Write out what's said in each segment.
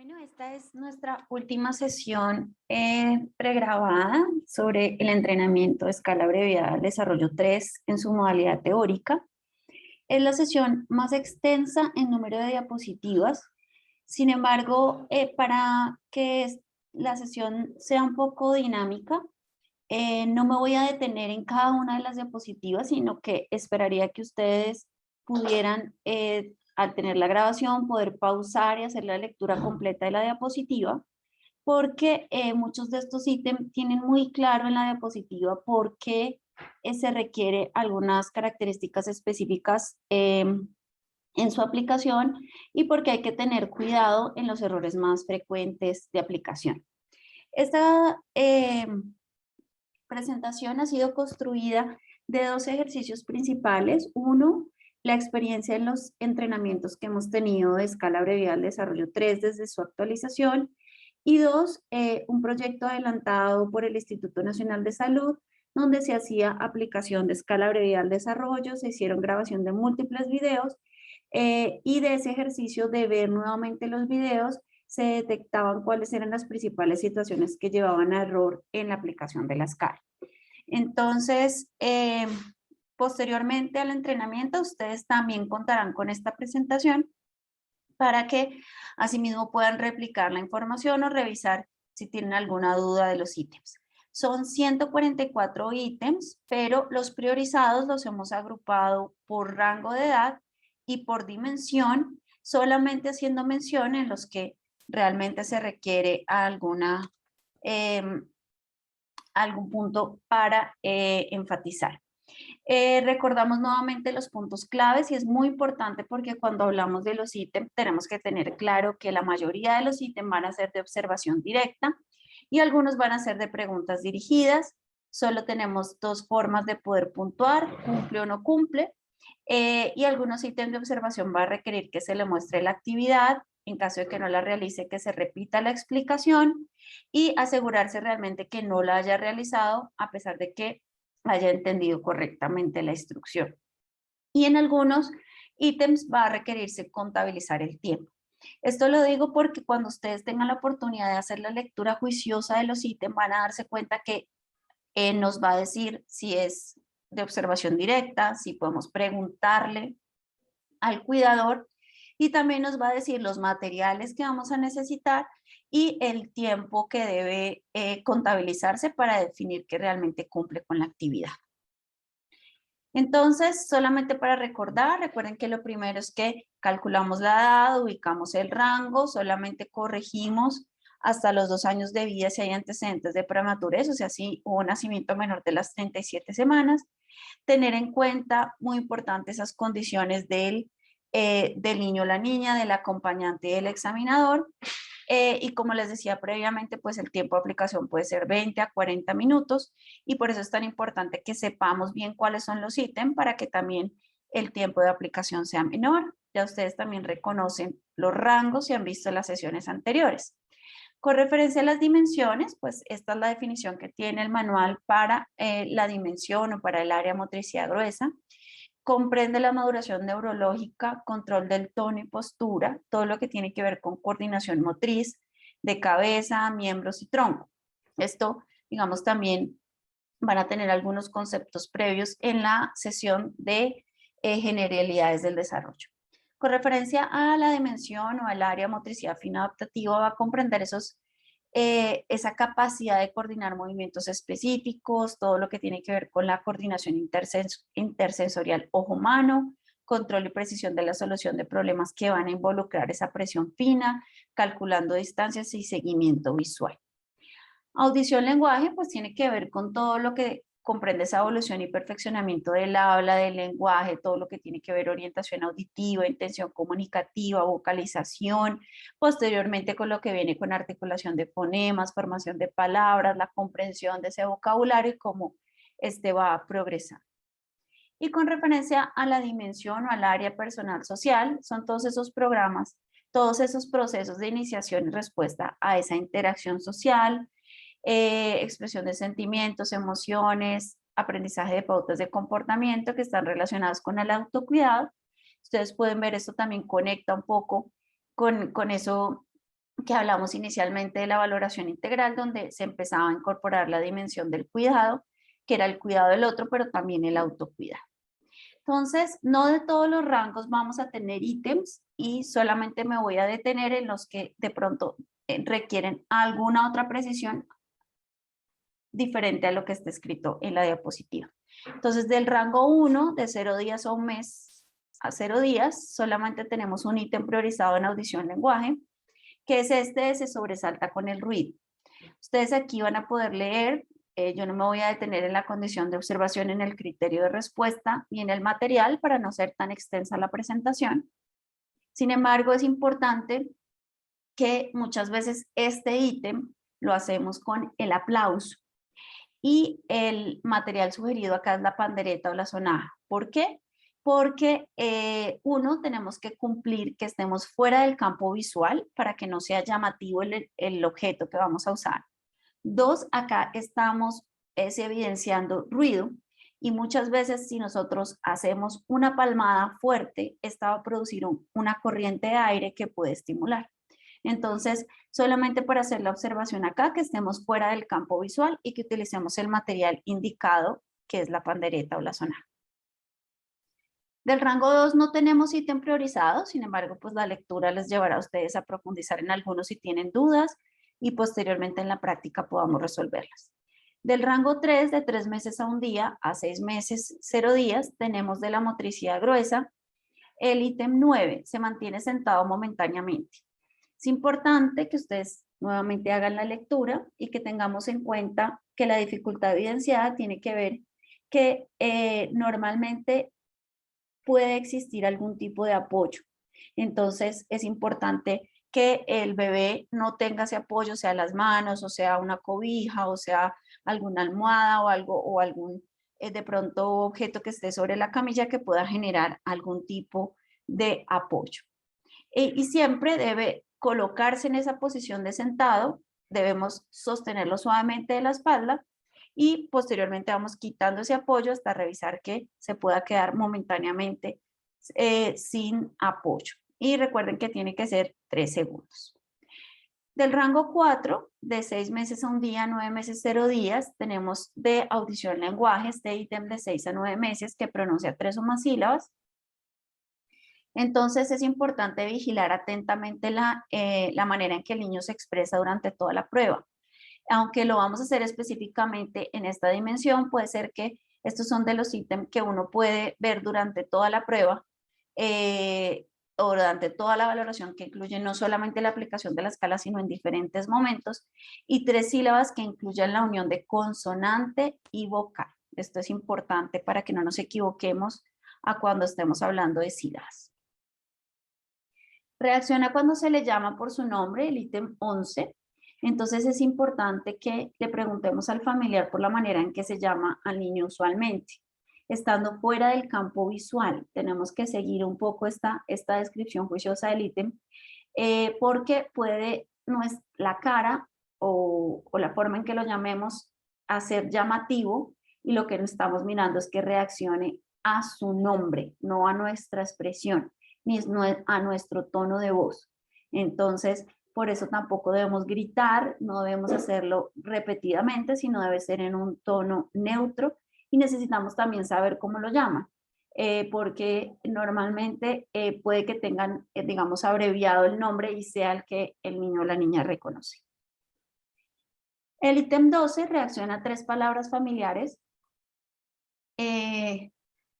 Bueno, esta es nuestra última sesión pregrabada sobre el entrenamiento de escala abreviada al desarrollo 3 en su modalidad teórica. Es la sesión más extensa en número de diapositivas. Sin embargo, para que la sesión sea un poco dinámica, no me voy a detener en cada una de las diapositivas, sino que esperaría que ustedes pudieran, al tener la grabación, poder pausar y hacer la lectura completa de la diapositiva, porque muchos de estos ítems tienen muy claro en la diapositiva por qué se requiere algunas características específicas en su aplicación y porque hay que tener cuidado en los errores más frecuentes de aplicación. Esta presentación ha sido construida de dos ejercicios principales. Uno, la experiencia en los entrenamientos que hemos tenido de escala abreviada al desarrollo 3 desde su actualización. Y dos, un proyecto adelantado por el Instituto Nacional de Salud, donde se hacía aplicación de escala abreviada al desarrollo, se hicieron grabación de múltiples videos y de ese ejercicio de ver nuevamente los videos se detectaban cuáles eran las principales situaciones que llevaban a error en la aplicación de la escala. Entonces, posteriormente al entrenamiento, ustedes también contarán con esta presentación para que asimismo puedan replicar la información o revisar si tienen alguna duda de los ítems. Son 144 ítems, pero los priorizados los hemos agrupado por rango de edad y por dimensión, solamente haciendo mención en los que realmente se requiere algún punto para enfatizar. Recordamos nuevamente los puntos claves y es muy importante porque cuando hablamos de los ítems tenemos que tener claro que la mayoría de los ítems van a ser de observación directa y algunos van a ser de preguntas dirigidas. Solo tenemos dos formas de poder puntuar, cumple o no cumple. Y algunos ítems de observación va a requerir que se le muestre la actividad, en caso de que no la realice, que se repita la explicación y asegurarse realmente que no la haya realizado a pesar de que haya entendido correctamente la instrucción. Y en algunos ítems va a requerirse contabilizar el tiempo. Esto lo digo porque cuando ustedes tengan la oportunidad de hacer la lectura juiciosa de los ítems van a darse cuenta que nos va a decir si es de observación directa, si podemos preguntarle al cuidador y también nos va a decir los materiales que vamos a necesitar y el tiempo que debe contabilizarse para definir que realmente cumple con la actividad. Entonces, solamente para recordar, recuerden que lo primero es que calculamos la edad, ubicamos el rango, solamente corregimos hasta los 2 años de vida si hay antecedentes de prematurez, o sea, si hubo un nacimiento menor de las 37 semanas. Tener en cuenta, muy importante, esas condiciones del niño o la niña, del acompañante y del examinador. Y como les decía previamente, pues el tiempo de aplicación puede ser 20 a 40 minutos y por eso es tan importante que sepamos bien cuáles son los ítems para que también el tiempo de aplicación sea menor. Ya ustedes también reconocen los rangos y han visto las sesiones anteriores. Con referencia a las dimensiones, pues esta es la definición que tiene el manual para la dimensión o para el área motricidad gruesa. Comprende la maduración neurológica, control del tono y postura, todo lo que tiene que ver con coordinación motriz de cabeza, miembros y tronco. Esto, digamos, también van a tener algunos conceptos previos en la sesión de generalidades del desarrollo. Con referencia a la dimensión o al área motricidad fina adaptativa va a comprender esa capacidad de coordinar movimientos específicos, todo lo que tiene que ver con la coordinación intersensorial ojo-mano, control y precisión de la solución de problemas que van a involucrar esa presión fina, calculando distancias y seguimiento visual. Audición-lenguaje, pues tiene que ver con todo lo que comprende esa evolución y perfeccionamiento del habla, del lenguaje, todo lo que tiene que ver orientación auditiva, intención comunicativa, vocalización, posteriormente con lo que viene con articulación de fonemas, formación de palabras, la comprensión de ese vocabulario y cómo este va a progresar. Y con referencia a la dimensión o al área personal social, son todos esos programas, todos esos procesos de iniciación y respuesta a esa interacción social, expresión de sentimientos, emociones, aprendizaje de pautas de comportamiento que están relacionados con el autocuidado. Ustedes pueden ver esto también conecta un poco con eso que hablamos inicialmente de la valoración integral, donde se empezaba a incorporar la dimensión del cuidado, que era el cuidado del otro, pero también el autocuidado. Entonces, no de todos los rangos vamos a tener ítems y solamente me voy a detener en los que de pronto requieren alguna otra precisión diferente a lo que está escrito en la diapositiva. Entonces, del rango 1, de 0 días o un mes a 0 días, solamente tenemos un ítem priorizado en audición-lenguaje, que es este, se sobresalta con el ruido. Ustedes aquí van a poder leer, yo no me voy a detener en la condición de observación en el criterio de respuesta y en el material para no ser tan extensa la presentación. Sin embargo, es importante que muchas veces este ítem lo hacemos con el aplauso y el material sugerido acá es la pandereta o la sonaja. ¿Por qué? Porque uno, tenemos que cumplir que estemos fuera del campo visual para que no sea llamativo el objeto que vamos a usar. Dos, acá estamos evidenciando ruido y muchas veces si nosotros hacemos una palmada fuerte, esta va a producir una corriente de aire que puede estimular. Entonces, solamente para hacer la observación acá, que estemos fuera del campo visual y que utilicemos el material indicado, que es la pandereta o la sonaja. Del rango 2 no tenemos ítem priorizado, sin embargo, pues la lectura les llevará a ustedes a profundizar en algunos si tienen dudas y posteriormente en la práctica podamos resolverlas. Del rango 3, de 3 meses a 1 día a 6 meses, 0 días, tenemos de la motricidad gruesa. El ítem 9 se mantiene sentado momentáneamente. Es importante que ustedes nuevamente hagan la lectura y que tengamos en cuenta que la dificultad evidenciada tiene que ver que normalmente puede existir algún tipo de apoyo. Entonces es importante que el bebé no tenga ese apoyo, sea las manos, o sea una cobija, o sea alguna almohada o algo, o algún de pronto objeto que esté sobre la camilla que pueda generar algún tipo de apoyo. Y siempre debe colocarse en esa posición de sentado, debemos sostenerlo suavemente de la espalda y posteriormente vamos quitando ese apoyo hasta revisar que se pueda quedar momentáneamente sin apoyo. Y recuerden que tiene que ser 3 segundos. Del rango 4, de 6 meses a 1 día, 9 meses, 0 días, tenemos de audición-lenguaje, este ítem de 6 a 9 meses que pronuncia 3 o más sílabas. Entonces es importante vigilar atentamente la manera en que el niño se expresa durante toda la prueba. Aunque lo vamos a hacer específicamente en esta dimensión, puede ser que estos son de los ítems que uno puede ver durante toda la prueba o durante toda la valoración, que incluye no solamente la aplicación de la escala, sino en diferentes momentos, y 3 sílabas que incluyen la unión de consonante y vocal. Esto es importante para que no nos equivoquemos a cuando estemos hablando de sílabas. Reacciona cuando se le llama por su nombre, el ítem 11. Entonces es importante que le preguntemos al familiar por la manera en que se llama al niño usualmente. Estando fuera del campo visual, tenemos que seguir un poco esta descripción juiciosa del ítem, porque puede la cara o la forma en que lo llamemos hacer llamativo y lo que estamos mirando es que reaccione a su nombre, no a nuestra expresión, ni a nuestro tono de voz. Entonces, por eso tampoco debemos gritar, no debemos hacerlo repetidamente, sino debe ser en un tono neutro y necesitamos también saber cómo lo llaman, porque normalmente puede que tengan, digamos, abreviado el nombre y sea el que el niño o la niña reconoce. El ítem 12 reacciona a 3 palabras familiares.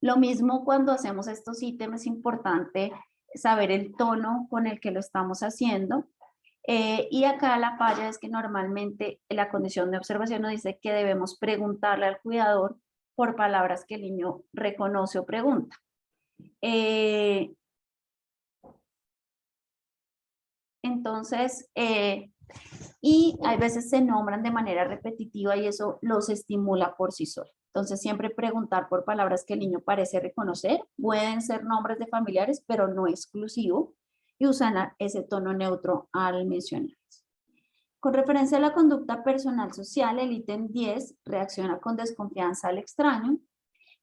Lo mismo cuando hacemos estos ítems, es importante saber el tono con el que lo estamos haciendo. Y acá la falla es que normalmente la condición de observación nos dice que debemos preguntarle al cuidador por palabras que el niño reconoce o pregunta. Entonces, y hay veces se nombran de manera repetitiva y eso los estimula por sí solo. Entonces, siempre preguntar por palabras que el niño parece reconocer. Pueden ser nombres de familiares, pero no exclusivo. Y usan ese tono neutro al mencionarlos. Con referencia a la conducta personal social, el ítem 10 reacciona con desconfianza al extraño.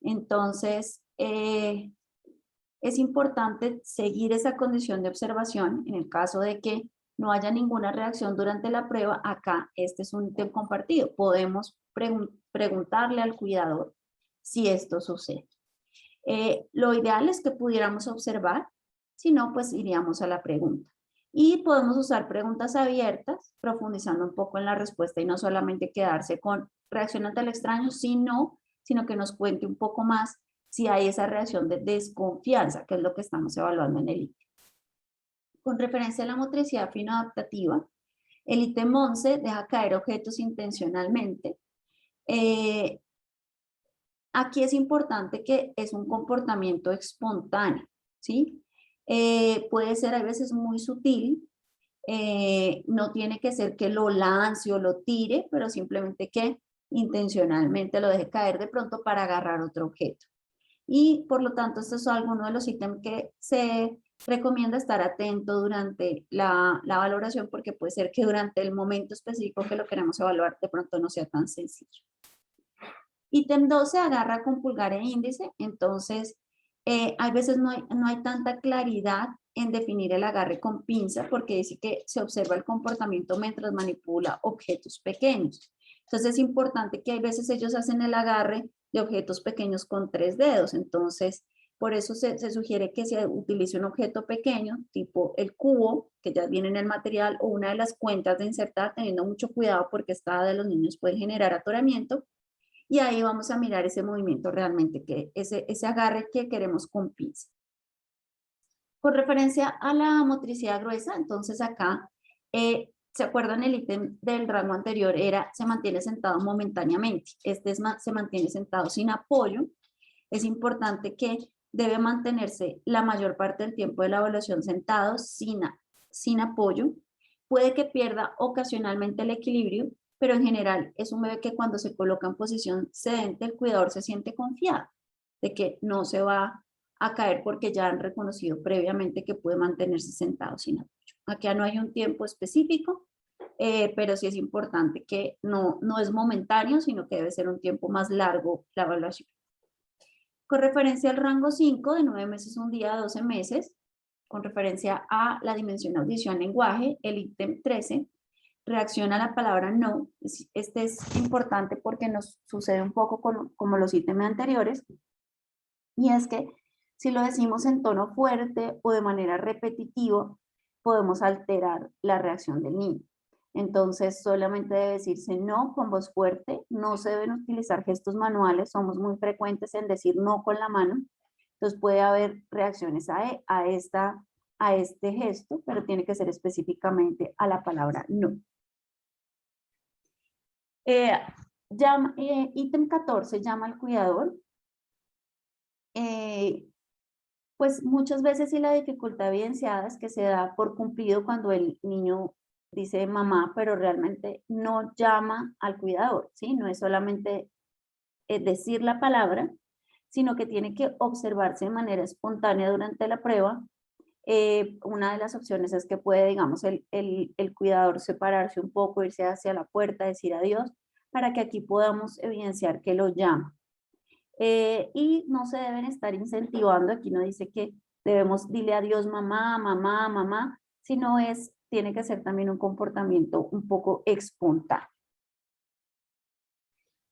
Entonces, es importante seguir esa condición de observación en el caso de que no haya ninguna reacción durante la prueba, acá este es un ítem compartido. Podemos preguntarle al cuidador si esto sucede. Lo ideal es que pudiéramos observar, si no, pues iríamos a la pregunta. Y podemos usar preguntas abiertas, profundizando un poco en la respuesta y no solamente quedarse con reacción ante el extraño, sino que nos cuente un poco más si hay esa reacción de desconfianza, que es lo que estamos evaluando en el ítem. Con referencia a la motricidad fino adaptativa, el ítem 11 deja caer objetos intencionalmente. Aquí es importante que es un comportamiento espontáneo, ¿sí? Puede ser a veces muy sutil, no tiene que ser que lo lance o lo tire, pero simplemente que intencionalmente lo deje caer de pronto para agarrar otro objeto. Y por lo tanto, estos son algunos de los ítems que se recomienda estar atento durante la valoración, porque puede ser que durante el momento específico que lo queremos evaluar de pronto no sea tan sencillo. Ítem 12, agarra con pulgar e índice. Entonces, hay veces no hay tanta claridad en definir el agarre con pinza, porque dice que se observa el comportamiento mientras manipula objetos pequeños. Entonces es importante que hay veces ellos hacen el agarre de objetos pequeños con 3 dedos. Entonces, por eso se sugiere que se utilice un objeto pequeño, tipo el cubo, que ya viene en el material, o una de las cuentas de insertar, teniendo mucho cuidado porque esta de los niños puede generar atoramiento. Y ahí vamos a mirar ese movimiento realmente, que ese agarre que queremos con pinza. Con referencia a la motricidad gruesa, entonces acá, ¿se acuerdan el ítem del rango anterior? Era, se mantiene sentado momentáneamente. Este se mantiene sentado sin apoyo. Es importante que debe mantenerse la mayor parte del tiempo de la evaluación sentado sin apoyo. Puede que pierda ocasionalmente el equilibrio, pero en general es un bebé que cuando se coloca en posición sedente, el cuidador se siente confiado de que no se va a caer porque ya han reconocido previamente que puede mantenerse sentado sin apoyo. Aquí no hay un tiempo específico, pero sí es importante que no es momentáneo, sino que debe ser un tiempo más largo la evaluación. Con referencia al rango 5, de 9 meses, un día a 12 meses, con referencia a la dimensión audición lenguaje, el ítem 13, reacciona a la palabra no. Este es importante porque nos sucede un poco como los ítems anteriores, y es que si lo decimos en tono fuerte o de manera repetitiva, podemos alterar la reacción del niño. Entonces, solamente debe decirse no con voz fuerte, no se deben utilizar gestos manuales, somos muy frecuentes en decir no con la mano, entonces puede haber reacciones a este gesto, pero tiene que ser específicamente a la palabra no. Ítem 14, llama al cuidador. Pues muchas veces sí la dificultad evidenciada es que se da por cumplido cuando el niño dice mamá, pero realmente no llama al cuidador, ¿sí? No es solamente decir la palabra, sino que tiene que observarse de manera espontánea durante la prueba. Una de las opciones es que puede, digamos, el cuidador separarse un poco, irse hacia la puerta, decir adiós, para que aquí podamos evidenciar que lo llama. Y no se deben estar incentivando, aquí no dice que debemos dile adiós mamá, mamá, mamá, sino tiene que ser también un comportamiento un poco espontáneo.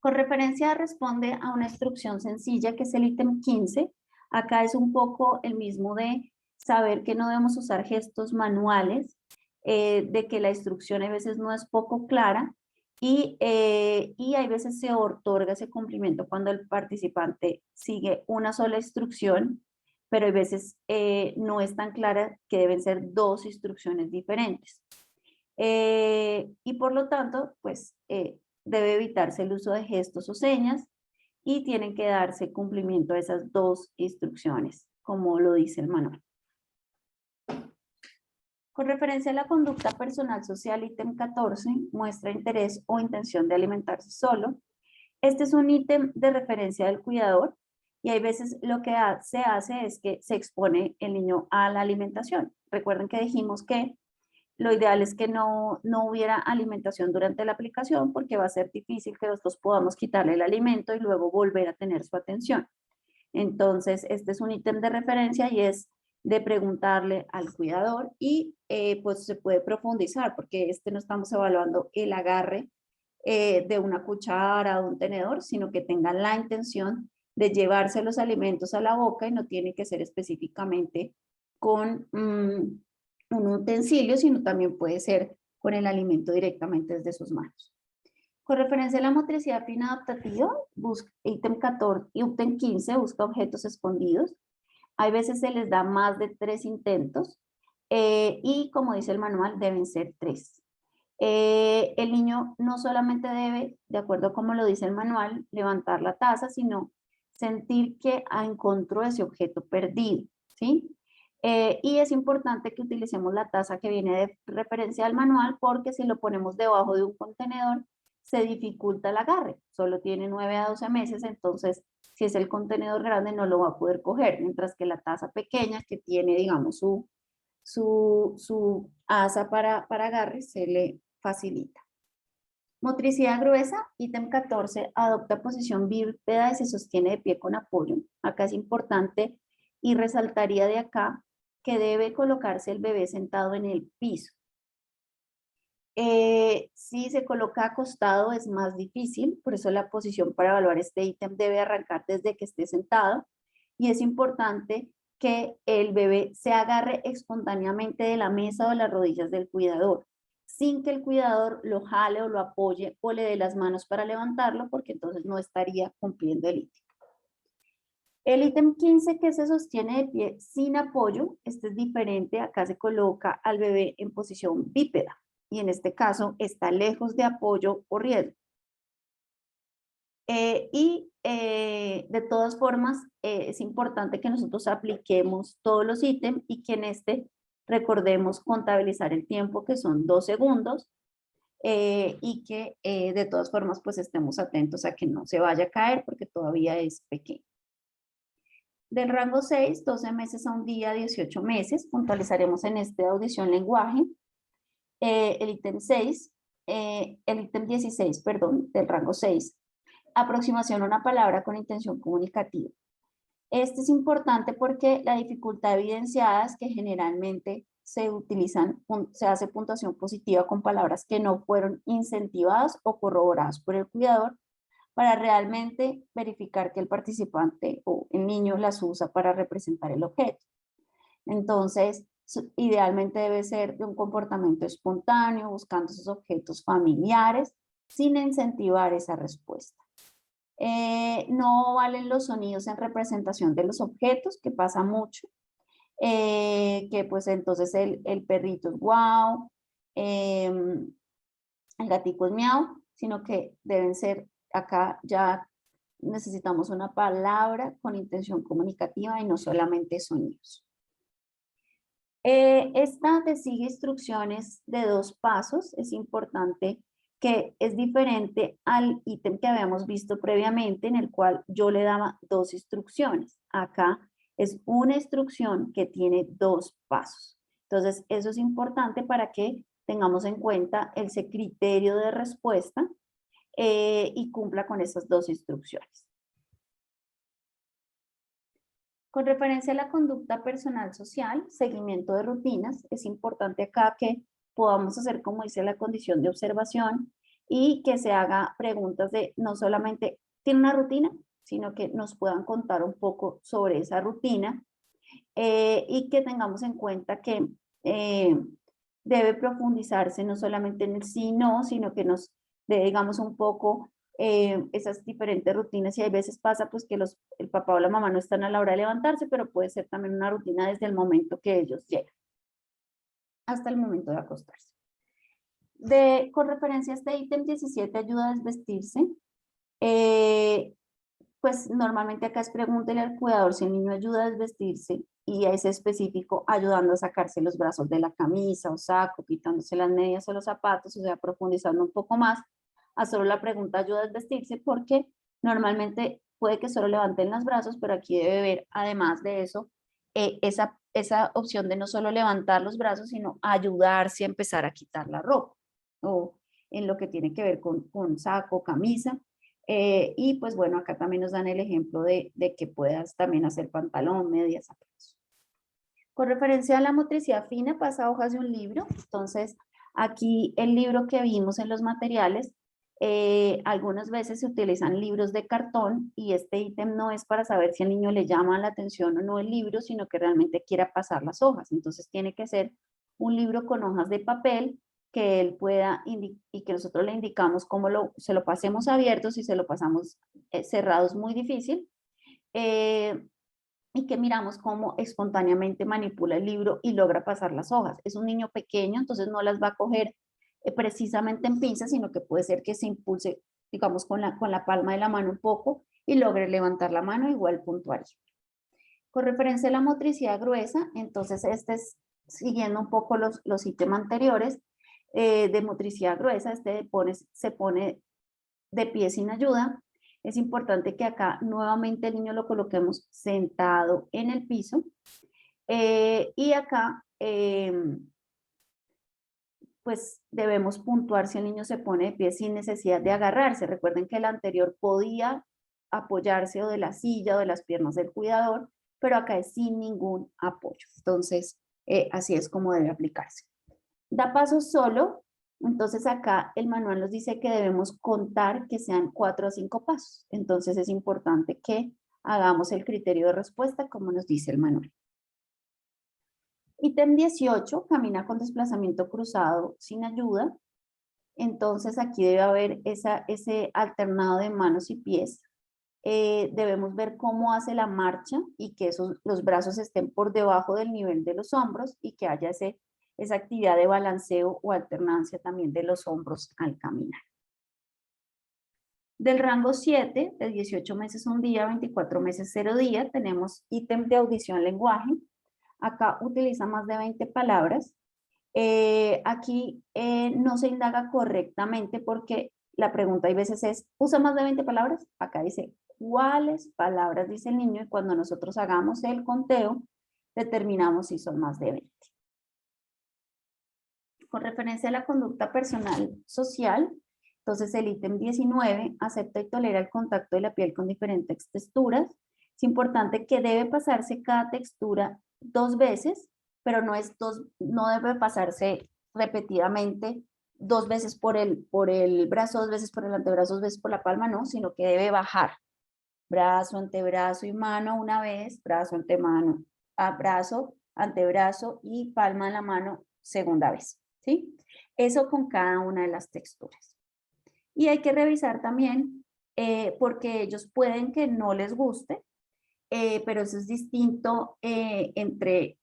Con referencia responde a una instrucción sencilla que es el ítem 15, acá es un poco el mismo de saber que no debemos usar gestos manuales, de que la instrucción a veces no es poco clara, y hay veces se otorga ese cumplimiento cuando el participante sigue una sola instrucción, pero hay veces no es tan clara que deben ser 2 instrucciones diferentes. Y por lo tanto, pues debe evitarse el uso de gestos o señas y tienen que darse cumplimiento a esas 2 instrucciones, como lo dice el manual. Con referencia a la conducta personal social, ítem 14, muestra interés o intención de alimentarse solo. Este es un ítem de referencia del cuidador y hay veces lo que se hace es que se expone el niño a la alimentación. Recuerden que dijimos que lo ideal es que no hubiera alimentación durante la aplicación porque va a ser difícil que nosotros podamos quitarle el alimento y luego volver a tener su atención. Entonces, este es un ítem de referencia y es de preguntarle al cuidador y pues se puede profundizar porque no estamos evaluando el agarre de una cuchara o un tenedor, sino que tengan la intención de llevarse los alimentos a la boca y no tiene que ser específicamente con un utensilio, sino también puede ser con el alimento directamente desde sus manos. Con referencia a la motricidad fina adaptativa, ítem 14 y ítem 15 busca objetos escondidos. Hay veces se les da más de 3 intentos y como dice el manual deben ser 3. El niño no solamente debe, de acuerdo a como lo dice el manual, levantar la taza, sino sentir que encontró ese objeto perdido, ¿sí? Y es importante que utilicemos la taza que viene de referencia al manual porque si lo ponemos debajo de un contenedor se dificulta el agarre. Solo tiene 9 a 12 meses, entonces si es el contenedor grande no lo va a poder coger, mientras que la taza pequeña que tiene, digamos, su asa para agarre se le facilita. Motricidad gruesa, ítem 14, adopta posición bípeda y se sostiene de pie con apoyo. Acá es importante y resaltaría de acá que debe colocarse el bebé sentado en el piso. Si se coloca acostado es más difícil, por eso la posición para evaluar este ítem debe arrancar desde que esté sentado y es importante que el bebé se agarre espontáneamente de la mesa o de las rodillas del cuidador, sin que el cuidador lo jale o lo apoye o le dé las manos para levantarlo, porque entonces no estaría cumpliendo el ítem. El ítem 15 que se sostiene de pie sin apoyo, este es diferente, acá se coloca al bebé en posición bípeda y en este caso está lejos de apoyo o riesgo. De todas formas, es importante que nosotros apliquemos todos los ítems y que en este recordemos contabilizar el tiempo que son 2 segundos y que de todas formas pues estemos atentos a que no se vaya a caer porque todavía es pequeño. Del rango 6, 12 meses a un día, 18 meses, puntualizaremos en este audición lenguaje. El ítem 6, el ítem 16, perdón, del rango 6, aproximación a una palabra con intención comunicativa. Este es importante porque la dificultad evidenciada es que generalmente se hace puntuación positiva con palabras que no fueron incentivadas o corroboradas por el cuidador para realmente verificar que el participante o el niño las usa para representar el objeto. Entonces, idealmente debe ser de un comportamiento espontáneo, buscando esos objetos familiares, sin incentivar esa respuesta. No valen los sonidos en representación de los objetos, que pasa mucho, que pues entonces el perrito es guau, el gatico es miau, sino que deben ser, acá ya necesitamos una palabra con intención comunicativa y no solamente sonidos. Esta te sigue instrucciones de 2 pasos, es importante que es diferente al ítem que habíamos visto previamente en el cual yo le daba 2 instrucciones. Acá es una instrucción que tiene 2 pasos. Entonces, eso es importante para que tengamos en cuenta ese criterio de respuesta y cumpla con esas 2 instrucciones. Con referencia a la conducta personal social, seguimiento de rutinas, es importante acá que podamos hacer, como dice la condición de observación, y que se haga preguntas de no solamente, ¿tiene una rutina?, sino que nos puedan contar un poco sobre esa rutina y que tengamos en cuenta que debe profundizarse no solamente en el sí, no, sino que nos dé, digamos, un poco esas diferentes rutinas y hay veces pasa pues que el papá o la mamá no están a la hora de levantarse, pero puede ser también una rutina desde el momento que ellos llegan hasta el momento de acostarse. Con referencia a este ítem 17, ayuda a desvestirse, pues normalmente acá es pregúntele al cuidador si el niño ayuda a desvestirse y es específico ayudando a sacarse los brazos de la camisa o saco, quitándose las medias o los zapatos, o sea, profundizando un poco más a solo la pregunta ayuda a desvestirse porque normalmente puede que solo levanten los brazos, pero aquí debe haber, además de eso, esa opción de no solo levantar los brazos, sino ayudarse a empezar a quitar la ropa o en lo que tiene que ver con saco, camisa. Y pues bueno, acá también nos dan el ejemplo de que puedas también hacer pantalón, medias, zapatos. Con referencia a la motricidad fina, pasa a hojas de un libro. Entonces, aquí el libro que vimos en los materiales, algunas veces se utilizan libros de cartón y este ítem no es para saber si al niño le llama la atención o no el libro, sino que realmente quiera pasar las hojas. Entonces, tiene que ser un libro con hojas de papel que él pueda y que nosotros le indicamos cómo se lo pasemos abiertos y se lo pasamos cerrados muy difícil. Y que miramos cómo espontáneamente manipula el libro y logra pasar las hojas. Es un niño pequeño, entonces no las va a coger precisamente en pinzas, sino que puede ser que se impulse, digamos, con la palma de la mano un poco y logre levantar la mano, igual puntuaría. Con referencia a la motricidad gruesa, entonces este es siguiendo un poco los ítems anteriores de motricidad gruesa, se pone de pie sin ayuda. Es importante que acá nuevamente el niño lo coloquemos sentado en el piso y acá pues debemos puntuar si el niño se pone de pie sin necesidad de agarrarse. Recuerden que el anterior podía apoyarse o de la silla o de las piernas del cuidador, pero acá es sin ningún apoyo. Entonces, así es como debe aplicarse. Da paso solo, entonces acá el manual nos dice que debemos contar que sean 4 a 5 pasos. Entonces es importante que hagamos el criterio de respuesta como nos dice el manual. Ítem 18, camina con desplazamiento cruzado sin ayuda. Entonces aquí debe haber ese alternado de manos y pies. Debemos ver cómo hace la marcha y que los brazos estén por debajo del nivel de los hombros y que haya esa actividad de balanceo o alternancia también de los hombros al caminar. Del rango 7, de 18 meses 1 día, 24 meses 0 día, tenemos ítem de audición-lenguaje. Acá utiliza más de 20 palabras. Aquí no se indaga correctamente porque la pregunta hay veces es, ¿usa más de 20 palabras? Acá dice, ¿cuáles palabras dice el niño? Y cuando nosotros hagamos el conteo, determinamos si son más de 20. Con referencia a la conducta personal social, entonces el ítem 19, acepta y tolera el contacto de la piel con diferentes texturas. Es importante que debe pasarse cada textura 2 veces, pero no debe pasarse repetidamente 2 veces por el brazo, 2 veces por el antebrazo, 2 veces por la palma, no, sino que debe bajar. Brazo, antebrazo y mano una vez, brazo, antemano, brazo, antebrazo y palma de la mano segunda vez, ¿sí? Eso con cada una de las texturas. Y hay que revisar también, porque ellos pueden que no les guste, pero eso es distinto entre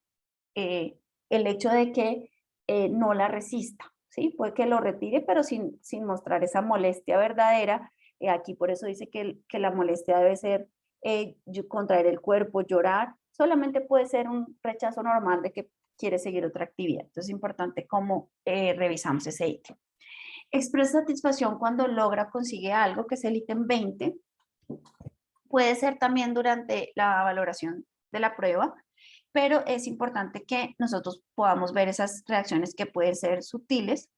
el hecho de que no la resista, ¿sí? Puede que lo retire, pero sin mostrar esa molestia verdadera. Aquí por eso dice que la molestia debe ser contraer el cuerpo, llorar. Solamente puede ser un rechazo normal de que quiere seguir otra actividad. Entonces es importante cómo revisamos ese ítem. Expresa satisfacción cuando logra, consigue algo, que es el ítem 20. Puede ser también durante la valoración de la prueba, pero es importante que nosotros podamos ver esas reacciones que pueden ser sutiles.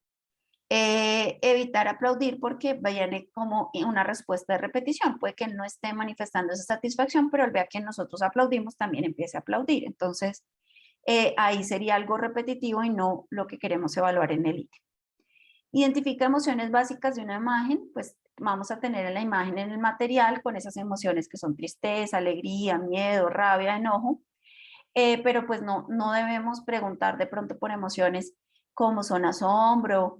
Evitar aplaudir porque viene como una respuesta de repetición. Puede que él no esté manifestando esa satisfacción, pero al ver que nosotros aplaudimos también empiece a aplaudir. Entonces, ahí sería algo repetitivo y no lo que queremos evaluar en el ítem. Identifica emociones básicas de una imagen, pues vamos a tener en la imagen, en el material, con esas emociones que son tristeza, alegría, miedo, rabia, enojo, pero pues no debemos preguntar de pronto por emociones como son asombro,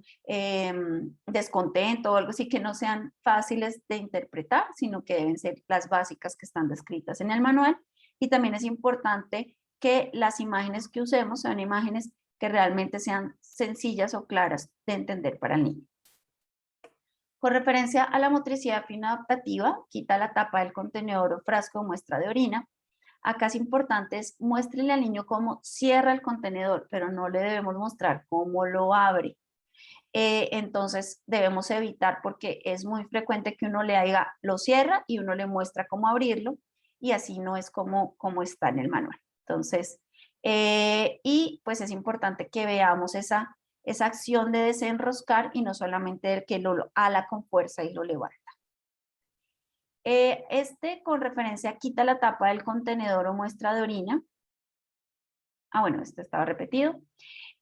descontento o algo así que no sean fáciles de interpretar, sino que deben ser las básicas que están descritas en el manual. Y también es importante que las imágenes que usemos sean imágenes que realmente sean sencillas o claras de entender para el niño. Con referencia a la motricidad fina adaptativa, quita la tapa del contenedor o frasco de muestra de orina. Acá es importante, muéstrele al niño cómo cierra el contenedor, pero no le debemos mostrar cómo lo abre. Entonces debemos evitar, porque es muy frecuente que uno le diga, lo cierra y uno le muestra cómo abrirlo, y así no es como está en el manual. Entonces, y pues es importante que veamos esa acción de desenroscar y no solamente el que lo ala con fuerza y lo levanta. Con referencia, quita la tapa del contenedor o muestra de orina. bueno, este estaba repetido.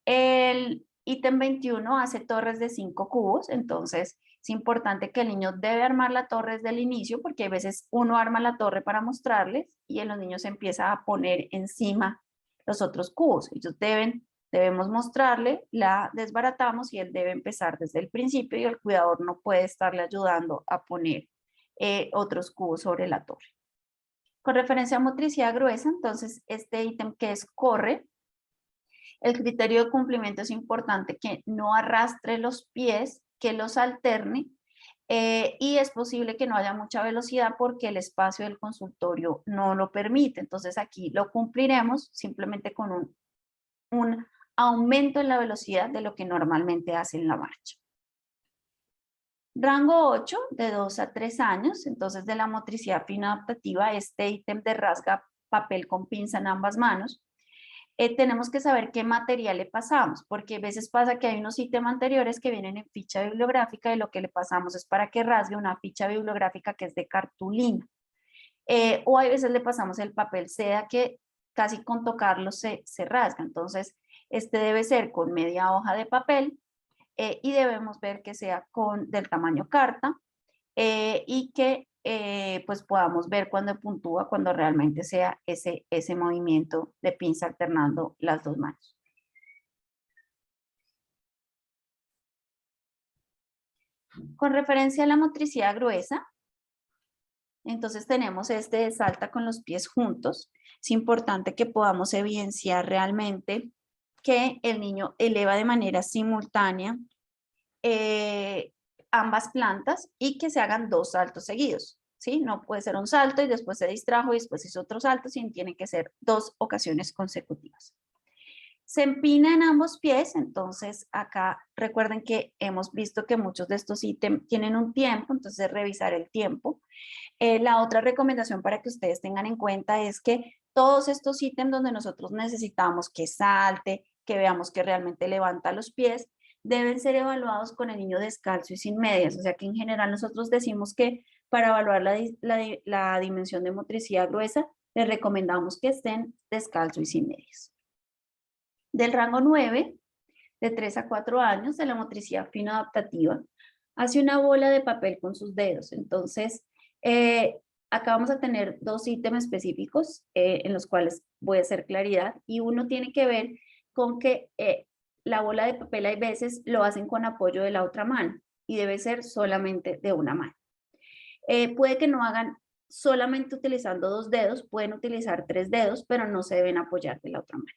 El ítem 21 hace torres de 5 cubos, entonces es importante que el niño debe armar la torre desde el inicio, porque a veces uno arma la torre para mostrarles y en los niños empieza a poner encima los otros cubos. Ellos debemos mostrarle, la desbaratamos y él debe empezar desde el principio y el cuidador no puede estarle ayudando a poner otros cubos sobre la torre. Con referencia a motricidad gruesa, entonces este ítem que es corre, el criterio de cumplimiento es importante que no arrastre los pies, que los alterne y es posible que no haya mucha velocidad porque el espacio del consultorio no lo permite. Entonces aquí lo cumpliremos simplemente con un aumento en la velocidad de lo que normalmente hace en la marcha. Rango 8, de 2 a 3 años, entonces de la motricidad fina adaptativa, este ítem de rasga papel con pinza en ambas manos. Tenemos que saber qué material le pasamos, porque a veces pasa que hay unos ítems anteriores que vienen en ficha bibliográfica y lo que le pasamos es para que rasgue una ficha bibliográfica que es de cartulina. O a veces le pasamos el papel seda que casi con tocarlo se rasga, entonces este debe ser con media hoja de papel y debemos ver que sea del tamaño carta y que pues podamos ver cuando puntúa, cuando realmente sea ese movimiento de pinza alternando las dos manos. Con referencia a la motricidad gruesa, entonces tenemos este de salta con los pies juntos. Es importante que podamos evidenciar realmente que el niño eleva de manera simultánea ambas plantas y que se hagan 2 saltos seguidos, ¿sí? No puede ser un salto y después se distrajo y después hizo otro salto, sino tiene que ser 2 ocasiones consecutivas. Se empina en ambos pies, entonces acá recuerden que hemos visto que muchos de estos ítems tienen un tiempo, entonces revisar el tiempo. La otra recomendación para que ustedes tengan en cuenta es que todos estos ítems donde nosotros necesitamos que salte, que veamos que realmente levanta los pies, deben ser evaluados con el niño descalzo y sin medias. O sea que en general nosotros decimos que para evaluar la dimensión de motricidad gruesa, les recomendamos que estén descalzo y sin medias. Del rango 9, de 3 a 4 años, de la motricidad fina adaptativa, hace una bola de papel con sus dedos. Entonces, acá vamos a tener 2 ítems específicos en los cuales voy a hacer claridad y uno tiene que ver con que la bola de papel hay veces lo hacen con apoyo de la otra mano y debe ser solamente de una mano. Puede que no hagan solamente utilizando 2 dedos, pueden utilizar 3 dedos, pero no se deben apoyar de la otra mano.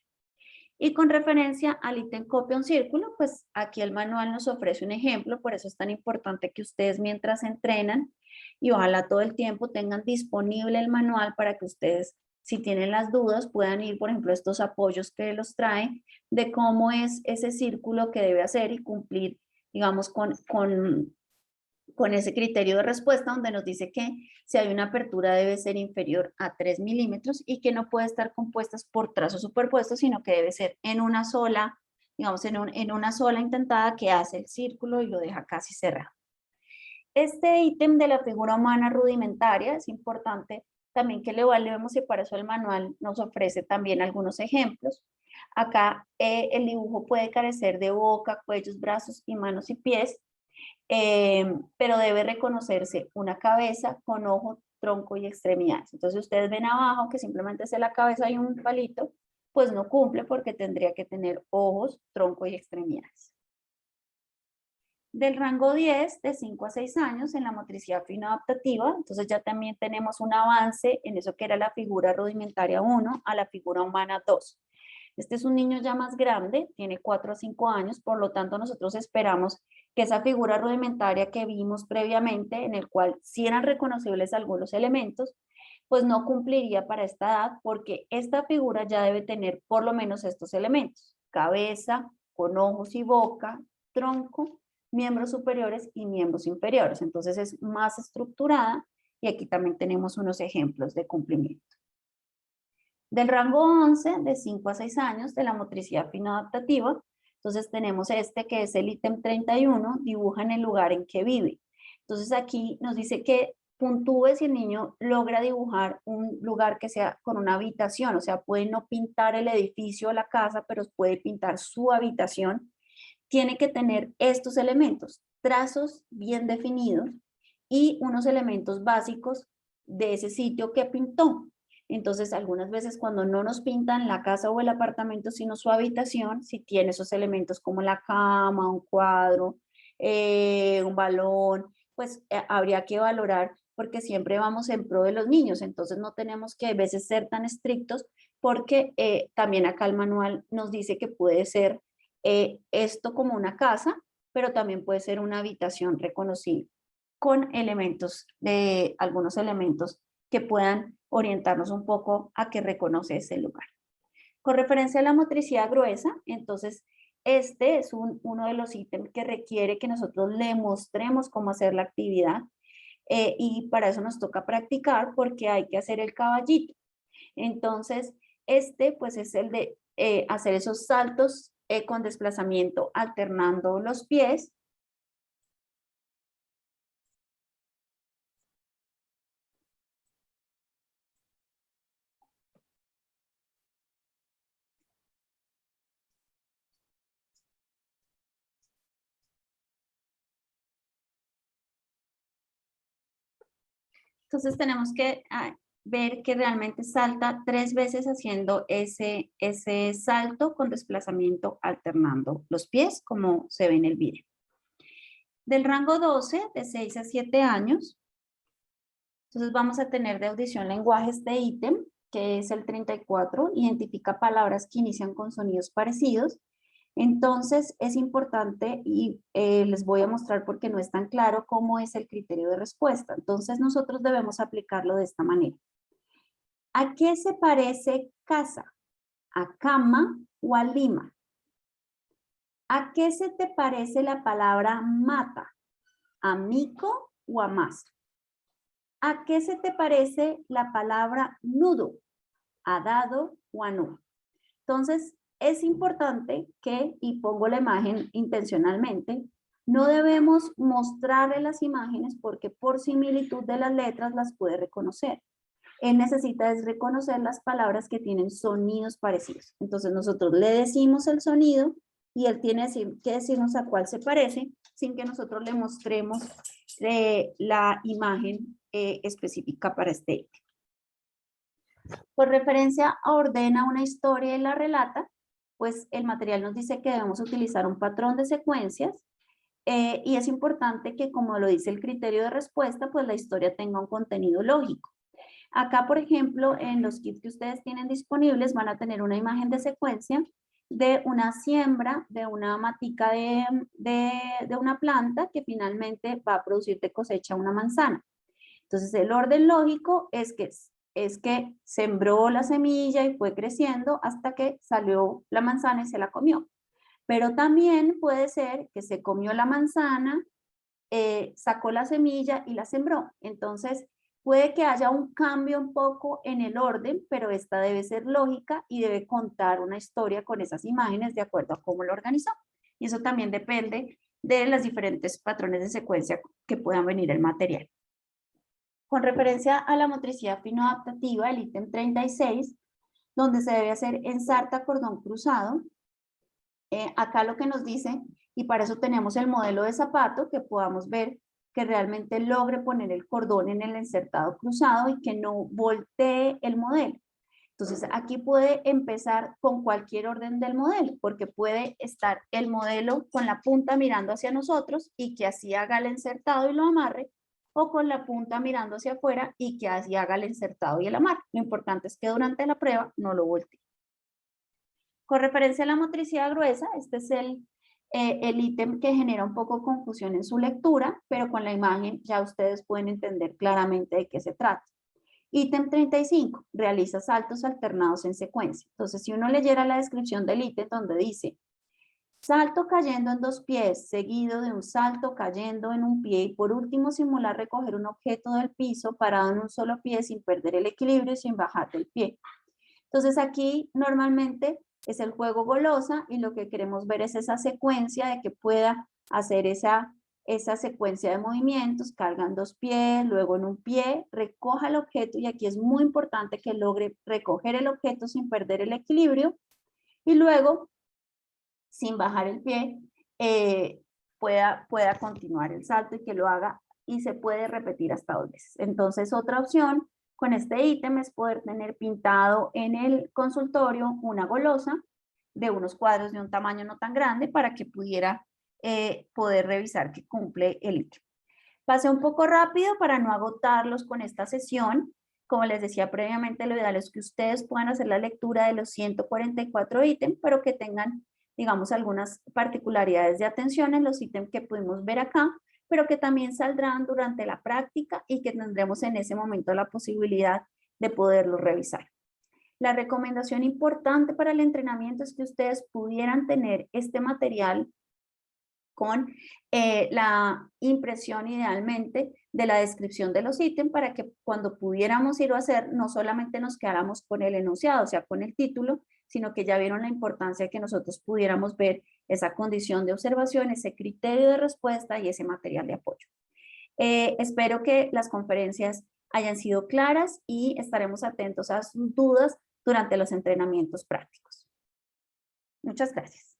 Y con referencia al ítem copia un círculo, pues aquí el manual nos ofrece un ejemplo, por eso es tan importante que ustedes mientras entrenan y ojalá todo el tiempo tengan disponible el manual para que ustedes, si tienen las dudas, puedan ir, por ejemplo, estos apoyos que los trae de cómo es ese círculo que debe hacer y cumplir, digamos, con ese criterio de respuesta donde nos dice que si hay una apertura debe ser inferior a 3 milímetros y que no puede estar compuestas por trazos superpuestos, sino que debe ser en una sola, digamos, en una sola intentada que hace el círculo y lo deja casi cerrado. Este ítem de la figura humana rudimentaria es importante también que lo evaluemos y para eso el manual nos ofrece también algunos ejemplos. Acá el dibujo puede carecer de boca, cuellos, brazos y manos y pies, pero debe reconocerse una cabeza con ojo, tronco y extremidades. Entonces ustedes ven abajo que simplemente es la cabeza y un palito, pues no cumple porque tendría que tener ojos, tronco y extremidades. Del rango 10, de 5 a 6 años, en la motricidad fina adaptativa, entonces ya también tenemos un avance en eso que era la figura rudimentaria 1 a la figura humana 2. Este es un niño ya más grande, tiene 4 a 5 años, por lo tanto nosotros esperamos que esa figura rudimentaria que vimos previamente, en el cual sí eran reconocibles algunos elementos, pues no cumpliría para esta edad porque esta figura ya debe tener por lo menos estos elementos: cabeza, con ojos y boca, tronco, miembros superiores y miembros inferiores. Entonces es más estructurada y aquí también tenemos unos ejemplos de cumplimiento. Del rango 11, de 5 a 6 años, de la motricidad fina adaptativa, entonces tenemos este que es el ítem 31, dibuja en el lugar en que vive. Entonces aquí nos dice que puntúe si el niño logra dibujar un lugar que sea con una habitación, o sea, puede no pintar el edificio o la casa, pero puede pintar su habitación. Tiene que tener estos elementos, trazos bien definidos y unos elementos básicos de ese sitio que pintó. Entonces, algunas veces cuando no nos pintan la casa o el apartamento, sino su habitación, si tiene esos elementos como la cama, un cuadro, un balón, pues habría que valorar porque siempre vamos en pro de los niños, entonces no tenemos que a veces ser tan estrictos porque también acá el manual nos dice que puede ser esto como una casa, pero también puede ser una habitación reconocible con elementos de algunos elementos que puedan orientarnos un poco a que reconoce ese lugar. Con referencia a la motricidad gruesa, entonces este es uno de los ítems que requiere que nosotros le mostremos cómo hacer la actividad y para eso nos toca practicar porque hay que hacer el caballito. Entonces, este pues es el de hacer esos saltos con desplazamiento alternando los pies. Entonces tenemos que ver que realmente salta 3 veces haciendo ese salto con desplazamiento alternando los pies, como se ve en el video. Del rango 12, de 6 a 7 años, entonces vamos a tener de audición lenguaje este ítem, que es el 34, identifica palabras que inician con sonidos parecidos. Entonces es importante y les voy a mostrar porque no es tan claro cómo es el criterio de respuesta. Entonces nosotros debemos aplicarlo de esta manera. ¿A qué se parece casa? ¿A cama o a lima? ¿A qué se te parece la palabra mata? ¿A mico o a masa? ¿A qué se te parece la palabra nudo? ¿A dado o a nudo? Entonces, es importante que, y pongo la imagen intencionalmente, no debemos mostrarle las imágenes porque por similitud de las letras las puede reconocer. Él necesita es reconocer las palabras que tienen sonidos parecidos. Entonces nosotros le decimos el sonido y él tiene que decirnos a cuál se parece sin que nosotros le mostremos la imagen específica para este ítem. Por referencia a ordena una historia y la relata, pues el material nos dice que debemos utilizar un patrón de secuencias y es importante que, como lo dice el criterio de respuesta, pues la historia tenga un contenido lógico. Acá, por ejemplo, en los kits que ustedes tienen disponibles van a tener una imagen de secuencia de una siembra, de una matica de una planta que finalmente va a producir de cosecha una manzana. Entonces, el orden lógico es que sembró la semilla y fue creciendo hasta que salió la manzana y se la comió. Pero también puede ser que se comió la manzana, sacó la semilla y la sembró. Entonces, puede que haya un cambio un poco en el orden, pero esta debe ser lógica y debe contar una historia con esas imágenes de acuerdo a cómo lo organizó. Y eso también depende de los diferentes patrones de secuencia que puedan venir el material. Con referencia a la motricidad fino-adaptativa, el ítem 36, donde se debe hacer ensarta cordón cruzado, acá lo que nos dice, y para eso tenemos el modelo de zapato, que podamos ver que realmente logre poner el cordón en el insertado cruzado y que no voltee el modelo. Entonces aquí puede empezar con cualquier orden del modelo, porque puede estar el modelo con la punta mirando hacia nosotros y que así haga el insertado y lo amarre, o con la punta mirando hacia afuera y que así haga el insertado y el amarre. Lo importante es que durante la prueba no lo voltee. Con referencia a la motricidad gruesa, este es el ítem que genera un poco confusión en su lectura, pero con la imagen ya ustedes pueden entender claramente de qué se trata. Ítem 35, realiza saltos alternados en secuencia. Entonces, si uno leyera la descripción del ítem donde dice, salto cayendo en 2 pies, seguido de un salto cayendo en un pie y por último simular recoger un objeto del piso parado en un solo pie sin perder el equilibrio y sin bajar del pie. Entonces aquí normalmente es el juego golosa y lo que queremos ver es esa secuencia de que pueda hacer esa esa secuencia de movimientos, carga en 2 pies, luego en un pie, recoja el objeto y aquí es muy importante que logre recoger el objeto sin perder el equilibrio y luego, sin bajar el pie, pueda continuar el salto y que lo haga y se puede repetir hasta 2 veces. Entonces, otra opción con este ítem es poder tener pintado en el consultorio una golosa de unos cuadros de un tamaño no tan grande para que pudiera poder revisar que cumple el ítem. Pasé un poco rápido para no agotarlos con esta sesión. Como les decía previamente, lo ideal es que ustedes puedan hacer la lectura de los 144 ítems, pero que tengan, digamos, algunas particularidades de atención en los ítems que pudimos ver acá, pero que también saldrán durante la práctica y que tendremos en ese momento la posibilidad de poderlos revisar. La recomendación importante para el entrenamiento es que ustedes pudieran tener este material con la impresión idealmente de la descripción de los ítems para que cuando pudiéramos ir a hacer no solamente nos quedáramos con el enunciado, o sea, con el título, sino que ya vieron la importancia que nosotros pudiéramos ver esa condición de observación, ese criterio de respuesta y ese material de apoyo. Espero que las conferencias hayan sido claras y estaremos atentos a sus dudas durante los entrenamientos prácticos. Muchas gracias.